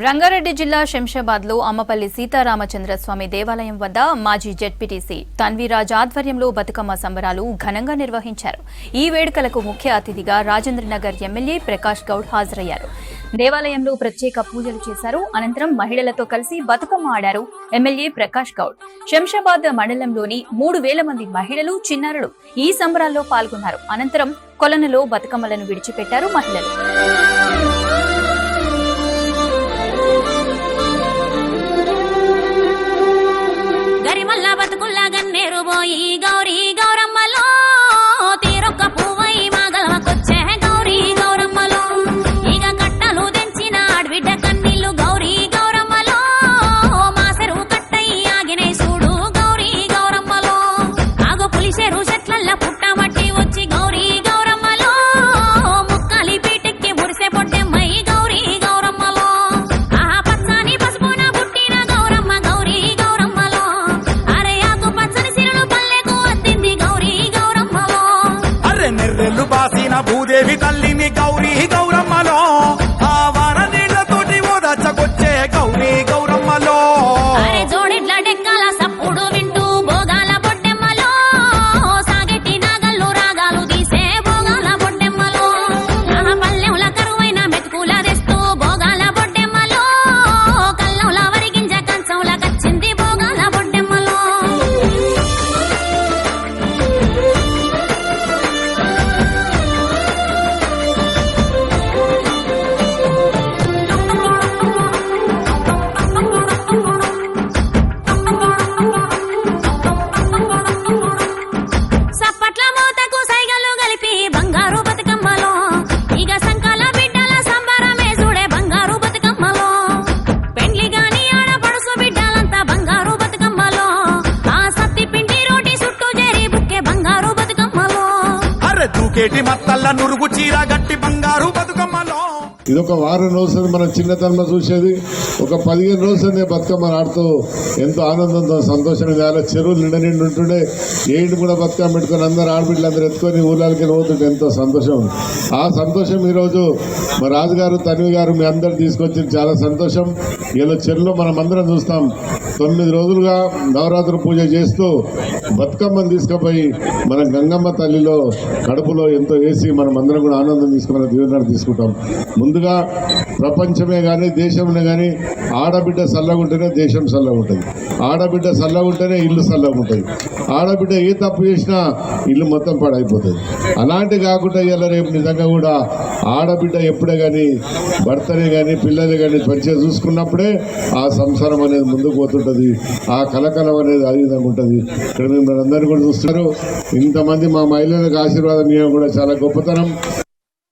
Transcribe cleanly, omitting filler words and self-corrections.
రంగారెడ్డి జిల్లా శంషాబాద్ లో అమ్మపల్లి సీతారామచంద్రస్వామి దేవాలయం వద్ద మాజీ జెడ్పీటీసీ తన్వీరాజ్ ఆధ్వర్యంలో బతుకమ్మ సంబరాలు ఘనంగా నిర్వహించారు. ఈ వేడుకలకు ముఖ్య అతిథిగా రాజేంద్రనగర్ ఎమ్మెల్యే ప్రకాష్ గౌడ్ హాజరయ్యారు. దేవాలయంలో ప్రత్యేక పూజలు చేశారు. అనంతరం మహిళలతో కలిసి బతుకమ్మ ఆడారు ఎమ్మెల్యే ప్రకాష్ గౌడ్. శంషాబాద్ మండలంలోని 3000 మంది మహిళలు, చిన్నారులు ఈ సంబరాల్లో పాల్గొన్నారు. అనంతరం కొలనులో బతుకమ్మలను విడిచిపెట్టారు మహిళలు. పోయి గౌరీ గౌరమ్మలో తీరొక్క పువ్వై మాగలవకొచ్చే గౌరీ గౌరమ్మలో ఇక కట్టలు తెంచిన ఆడబిడ్డ కన్నీళ్లు గౌరీ గౌరమ్మలో మాసరు కట్టై ఆగినై చూడు గౌరీ గౌరమ్మలో ఆగో పులిసేరు చెట్లల్ల పుట్టమట్టి వచ్చి గౌరీ గౌరమ్మలో ముక్కలి పీటెక్కి మురిసే పొట్టెమ్మై గౌరీ గౌరమ్మలో ఆహా పచ్చని పసుపున పుట్టిన గౌరమ్మ గౌరీ గౌరమ్మలో అరే ఆకు పచ్చని నెర్రెల్లు బాసిన భూదేవి తల్లిని గౌరీ గౌరమ్మలో ఆ వాన నీళ్లతోటి ఓదచ్చకొచ్చే గౌరీ గౌరమ్మలో జోడిట్ల డెక్కల సప్పుడు వింటూ భోగాల బొట్టెమ్మలో సాగెట్టి నాగల్లు రాగాలు తీసే భోగాల బొట్టెమ్మలో పల్లెంల కరువైన మెతుకుల తెస్తూ భోగాల బొట్టెమ్మలో కల్లంల వరిగింజ కంచంల కచ్చింది భోగాల బొట్టెమ్మలో దూకేటి మత్తల్ల నురుగు చీర గట్టి బంగారు బతుకమ్మలో ఇదొక వారం రోజులు మనం చిన్నతనంలో చూసేది. ఒక 15 రోజులు బతుకమ్మ ఆడుతూ ఎంతో ఆనందంతో సంతోషంగా చెరువులు నిండి ఉంటుండే. ఏంటి కూడా బతుకమ్మ పెట్టుకుని అందరు ఆడబిడ్డలు అందరూ ఎత్తుకొని ఊళ్ళకి పోతుంటే ఎంతో సంతోషం. ఆ సంతోషం ఈరోజు మా రాజుగారు, తన్వి గారు మీ అందరు తీసుకొచ్చింది చాలా సంతోషం. ఇలా చెరువులో మనం అందరం చూస్తాం 9 రోజులుగా నవరాత్రి పూజ చేస్తూ బతుకమ్మను తీసుకుపోయి మన గంగమ్మ తల్లిలో కడుపులో ఎంతో వేసి మనం అందరం కూడా ఆనందం తీసుకుని దీవెనలు తీసుకుంటాం. ముందుగా ప్రపంచమే కానీ దేశంలో కానీ ఆడబిడ్డ చల్లగా ఉంటేనే దేశం చల్లగా ఉంటుంది. ఆడబిడ్డ చల్లగా ఉంటేనే ఇల్లు చల్లగా ఉంటుంది. ఆడబిడ్డ ఏ తప్పు చేసినా ఇల్లు మొత్తం పాడైపోతుంది. అలాంటి కాకుండా ఇలా రేపు నిజంగా కూడా ఆడబిడ్డ ఎప్పుడే కానీ భర్తనే కానీ పిల్లలే కానీ మంచిగా చూసుకున్నప్పుడే ఆ సంసారం అనేది ముందుకు పోతుంటుంది. ఆ కలకలం అనేది ఆ విధంగా ఉంటుంది. ఇక్కడ మిమ్మల్ని అందరూ కూడా చూస్తున్నారు. ఇంతమంది మా మహిళలకు ఆశీర్వాదం ఇవ్వడం కూడా చాలా గొప్పతనం.